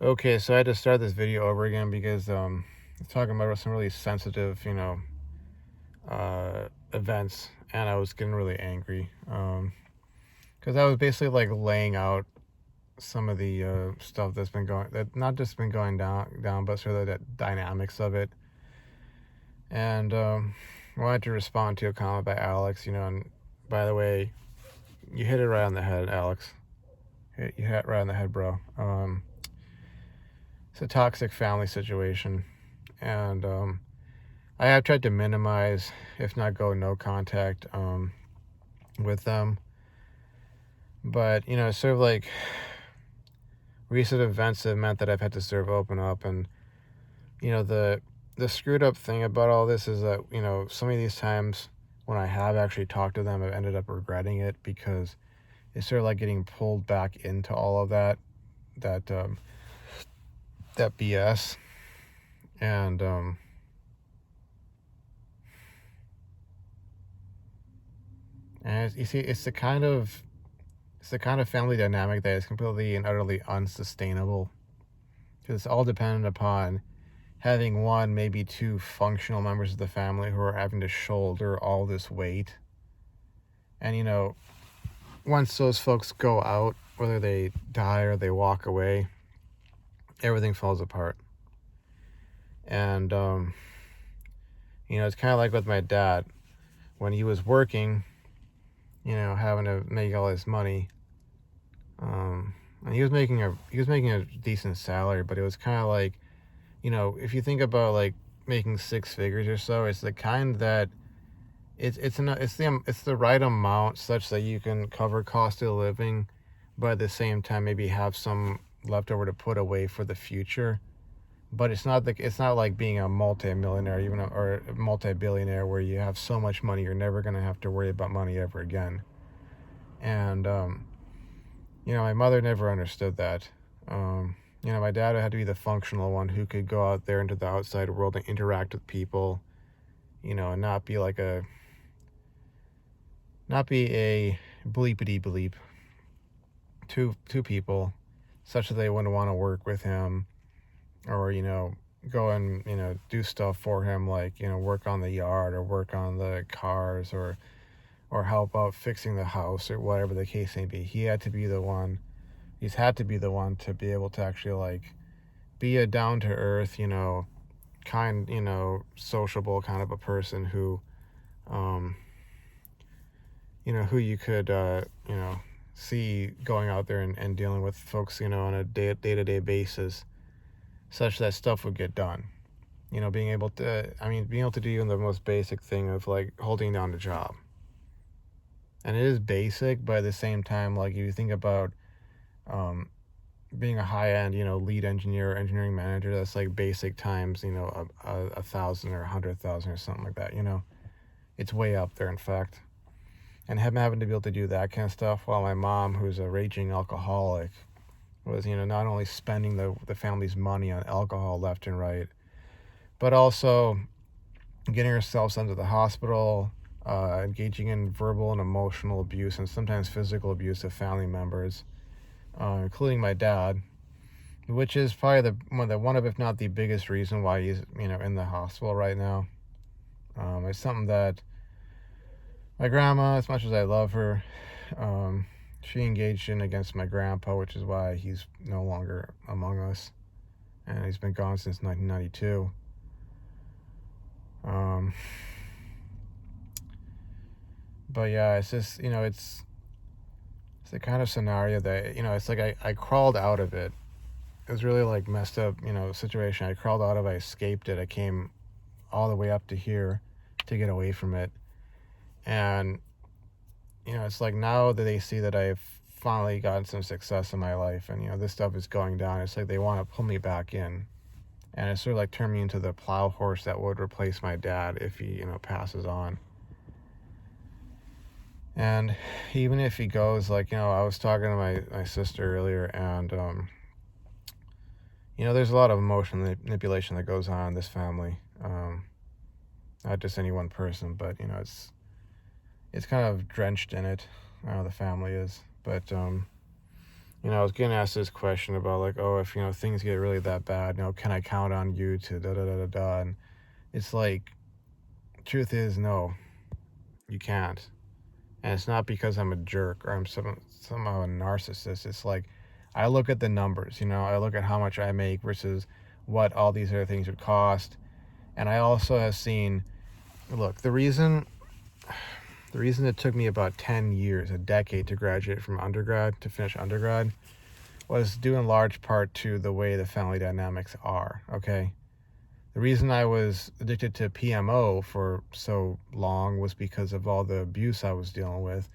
Okay, so I had to start this video over again because it's talking about some really sensitive, events, and I was getting really angry. Because I was basically like laying out some of the stuff that's been going, that not just been going down, but sort of the dynamics of it. And I wanted to respond to a comment by Alex, and by the way, you hit it right on the head, Alex. You hit it right on the head, bro. It's a toxic family situation, and I have tried to minimize, if not go no contact, with them. But, it's sort of like recent events have meant that I've had to sort of open up. And, the screwed up thing about all this is that, some of these times when I have actually talked to them, I've ended up regretting it because it's sort of like getting pulled back into all of that, that BS. And, you see, it's the kind of family dynamic that is completely and utterly unsustainable because it's all dependent upon having one, maybe two functional members of the family who are having to shoulder all this weight. And, once those folks go out, whether they die or they walk away, everything falls apart. And, it's kind of like with my dad when he was working, having to make all his money. And he was making a decent salary, but it was kind of like, if you think about like making six figures or so, it's the kind that it's the right amount such that you can cover cost of living, but at the same time maybe have some leftover to put away for the future. But it's not like being a multi-millionaire or a multi-billionaire where you have so much money you're never going to have to worry about money ever again. And my mother never understood that. My dad had to be the functional one who could go out there into the outside world and interact with people, and not be a bleepity bleep to people, such that they wouldn't want to work with him, or go and do stuff for him, like work on the yard or work on the cars, or help out fixing the house or whatever the case may be. He's had to be the one to be able to actually like be a down to earth, kind, sociable kind of a person um who you could see going out there and dealing with folks, on a day-to-day basis, such that stuff would get done. Being able to do even the most basic thing of like holding down a job. And it is basic, but at the same time, like if you think about um, being a high-end, lead engineer or engineering manager, that's like basic times, a thousand or 100,000 or something like that. It's way up there, in fact. And him having to be able to do that kind of stuff while my mom, who's a raging alcoholic, was not only spending the family's money on alcohol left and right, but also getting herself sent to the hospital, engaging in verbal and emotional abuse and sometimes physical abuse of family members, including my dad, which is probably one of, if not the biggest reason why he's in the hospital right now. It's something that my grandma, as much as I love her, um, she engaged in against my grandpa, which is why he's no longer among us, and he's been gone since 1992. Um, but yeah, it's just it's the kind of scenario that it's like I crawled out of it. It was really like messed up, situation. I crawled out of it. I escaped it. I came all the way up to here to get away from it. And it's like now that they see that I've finally gotten some success in my life, and this stuff is going down, it's like they want to pull me back in. And it's sort of like turn me into the plow horse that would replace my dad if he passes on. And even if he goes, like I was talking to my sister earlier, and there's a lot of emotional manipulation that goes on in this family. Not just any one person, but it's kind of drenched in it. The family is, but I was getting asked this question about like, oh, if things get really that bad, can I count on you to da da da da da? And it's like, truth is, no, you can't. And it's not because I'm a jerk or I'm somehow a narcissist. It's like, I look at the numbers. I look at how much I make versus what all these other things would cost, and I also have seen. Look, the reason it took me about 10 years, a decade to graduate from undergrad, to finish undergrad, was due in large part to the way the family dynamics are, okay? The reason I was addicted to PMO for so long was because of all the abuse I was dealing with,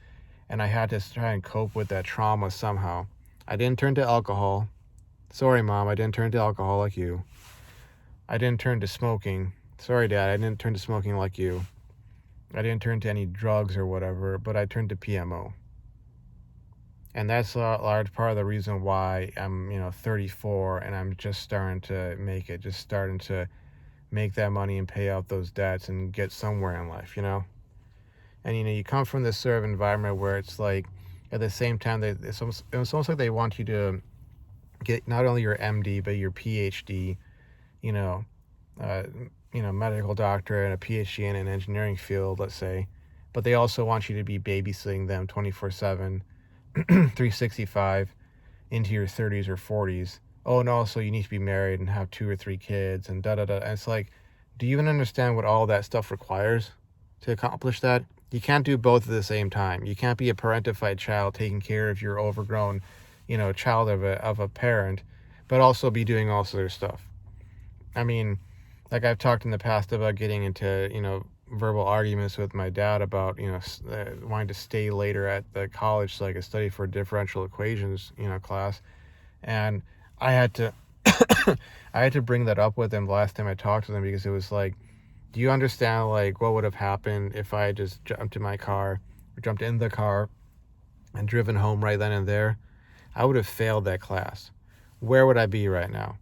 and I had to try and cope with that trauma somehow. I didn't turn to alcohol. Sorry, Mom, I didn't turn to alcohol like you. I didn't turn to smoking. Sorry, Dad, I didn't turn to smoking like you. I didn't turn to any drugs or whatever, but I turned to PMO. And that's a large part of the reason why I'm, 34 and I'm just starting to make it, just starting to make that money and pay out those debts and get somewhere in life. And, you come from this sort of environment where it's like, at the same time, it's almost like they want you to get not only your MD, but your PhD, you know, uh, medical doctor and a PhD in an engineering field, let's say, but they also want you to be babysitting them 24/7, 365 into your 30s or 40s. Oh, and also you need to be married and have 2 or 3 kids and da da da. And it's like, do you even understand what all that stuff requires to accomplish that? You can't do both at the same time. You can't be a parentified child taking care of your overgrown, child of a parent, but also be doing all this other stuff. I mean, like I've talked in the past about getting into, verbal arguments with my dad about, wanting to stay later at the college so I could study for differential equations, class. And I had to, I had to bring that up with him the last time I talked to him because it was like, do you understand like what would have happened if I just jumped in my car, or jumped in the car and driven home right then and there? I would have failed that class. Where would I be right now?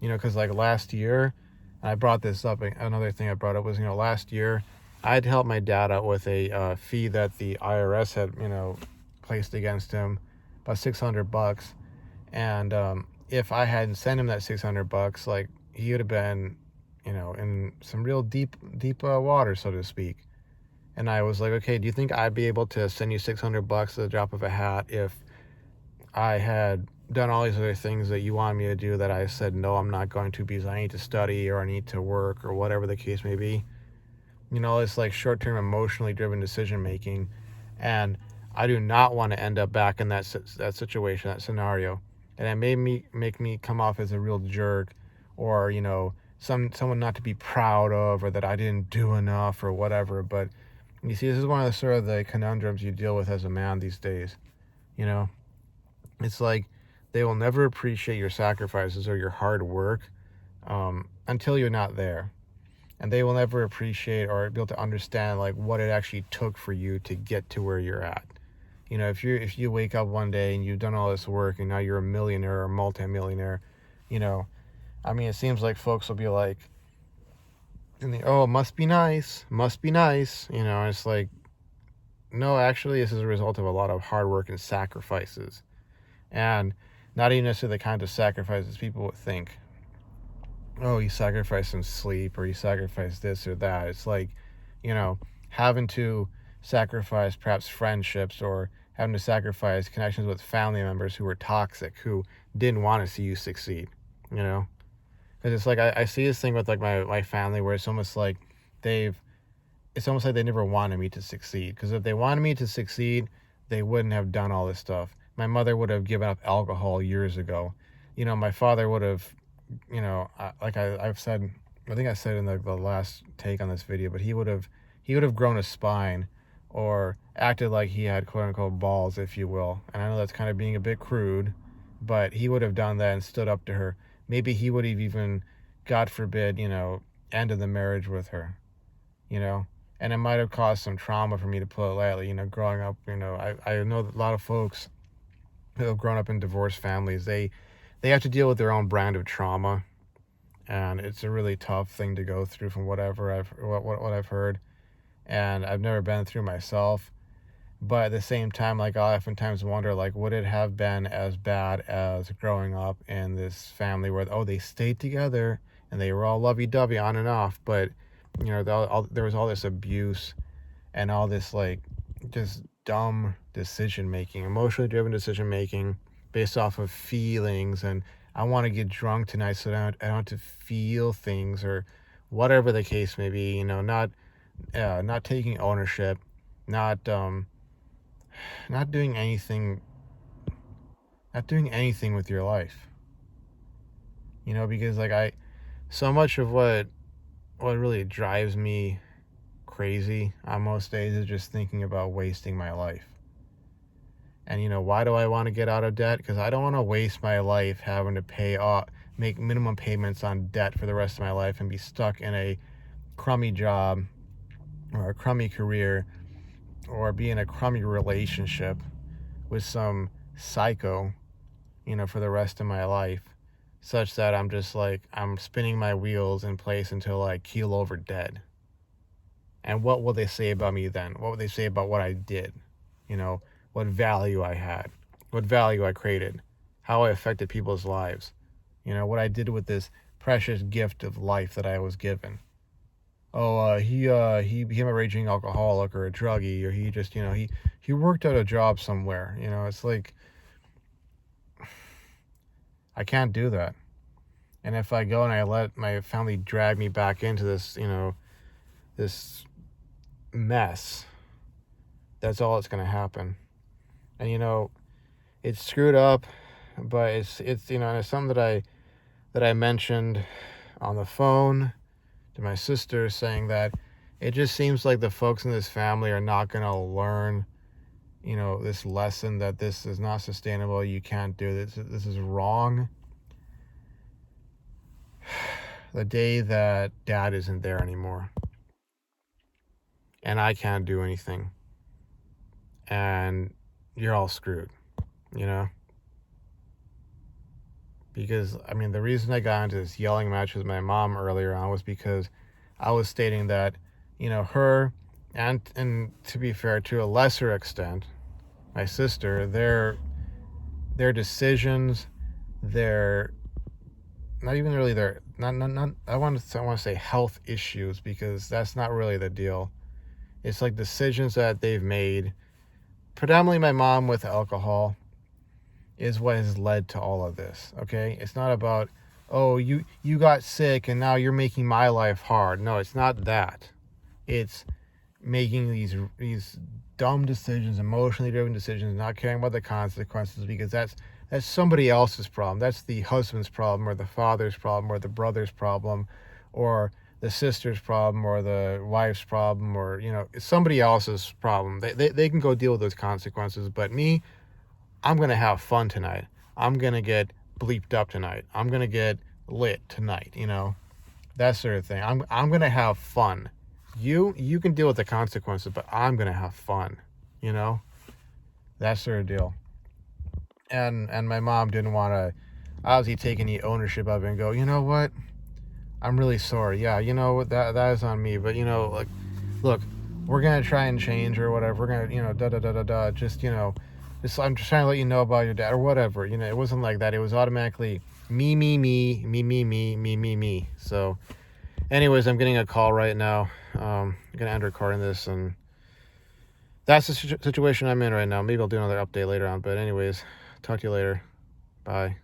Because like last year, and I brought this up, another thing I brought up was, last year, I had helped my dad out with a fee that the IRS had, placed against him, about $600. And if I hadn't sent him that $600, like he would have been, in some real deep water, so to speak. And I was like, okay, do you think I'd be able to send you $600 at the drop of a hat if I had done all these other things that you wanted me to do that I said, no, I'm not going to because I need to study or I need to work or whatever the case may be? It's like short-term emotionally driven decision making. And I do not want to end up back in that situation, that scenario. And it made me make me come off as a real jerk or, someone not to be proud of or that I didn't do enough or whatever. But you see, this is one of the sort of the conundrums you deal with as a man these days. You know, it's like they will never appreciate your sacrifices or your hard work until you're not there. And they will never appreciate or be able to understand like what it actually took for you to get to where you're at. If you wake up one day and you've done all this work and now you're a millionaire or multimillionaire, it seems like folks will be like, oh, must be nice, must be nice. And it's like, no, actually, this is a result of a lot of hard work and sacrifices. And not even necessarily the kind of sacrifices people would think. Oh, you sacrifice some sleep or you sacrifice this or that. It's like, having to sacrifice perhaps friendships or having to sacrifice connections with family members who were toxic, who didn't want to see you succeed, Because it's like I see this thing with like my family where it's almost like they never wanted me to succeed. Because if they wanted me to succeed, they wouldn't have done all this stuff. My mother would have given up alcohol years ago. My father would have, I've said, I think I said in the last take on this video, but he would have grown a spine or acted like he had quote unquote balls, if you will. And I know that's kind of being a bit crude, but he would have done that and stood up to her. Maybe he would have even, God forbid, ended the marriage with her, and it might have caused some trauma for me, to put it lightly, growing up. I know that a lot of folks who have grown up in divorced families, they have to deal with their own brand of trauma, and it's a really tough thing to go through from what I've heard, and I've never been through myself. But at the same time, like, I oftentimes wonder, like, would it have been as bad as growing up in this family where, oh, they stayed together and they were all lovey-dovey on and off, but, there was all this abuse and all this, like, just dumb decision making, emotionally driven decision making based off of feelings, and I want to get drunk tonight so that I don't have to feel things, or whatever the case may be, not taking ownership, not not doing anything, not doing anything with your life. Because like so much of what really drives me crazy on most days is just thinking about wasting my life. And why do I want to get out of debt? Because I don't want to waste my life having to make minimum payments on debt for the rest of my life and be stuck in a crummy job or a crummy career or be in a crummy relationship with some psycho, for the rest of my life, such that I'm just like, I'm spinning my wheels in place until I keel over dead. And what will they say about me then? What would they say about what I did? What value I had, what value I created, how I affected people's lives, what I did with this precious gift of life that I was given. Oh, he became a raging alcoholic or a druggie, or he just, he worked at a job somewhere. It's like, I can't do that. And if I go and I let my family drag me back into this mess, that's all that's going to happen. And, it's screwed up, but it's, and it's something that I mentioned on the phone to my sister, saying that it just seems like the folks in this family are not going to learn, this lesson that this is not sustainable. You can't do this. This is wrong. The day that dad isn't there anymore and I can't do anything and you're all screwed, you know? Because, the reason I got into this yelling match with my mom earlier on was because I was stating that, her, and to be fair, to a lesser extent, my sister, their decisions, their, not even really their, not I want to say health issues, because that's not really the deal. It's like decisions that they've made, predominantly my mom with alcohol, is what has led to all of this. Okay, it's not about, oh, you got sick and now you're making my life hard. No, it's not that. It's making these dumb decisions, emotionally driven decisions, not caring about the consequences, because that's somebody else's problem. That's the husband's problem, or the father's problem, or the brother's problem, or the sister's problem, or the wife's problem, or it's somebody else's problem. They can go deal with those consequences. But me, I'm going to have fun tonight. I'm going to get bleeped up tonight. I'm going to get lit tonight, that sort of thing. I'm going to have fun. You can deal with the consequences, but I'm going to have fun, that sort of deal. And my mom didn't want to obviously take any ownership of it and go, you know what? I'm really sorry. Yeah, that is on me. But, like, look, we're going to try and change or whatever. We're going to, just, I'm just trying to let you know about your dad or whatever. It wasn't like that. It was automatically me, me, me, me, me, me, me, me, me. So anyways, I'm getting a call right now. I'm going to end recording this, and that's the situation I'm in right now. Maybe I'll do another update later on. But anyways, talk to you later. Bye.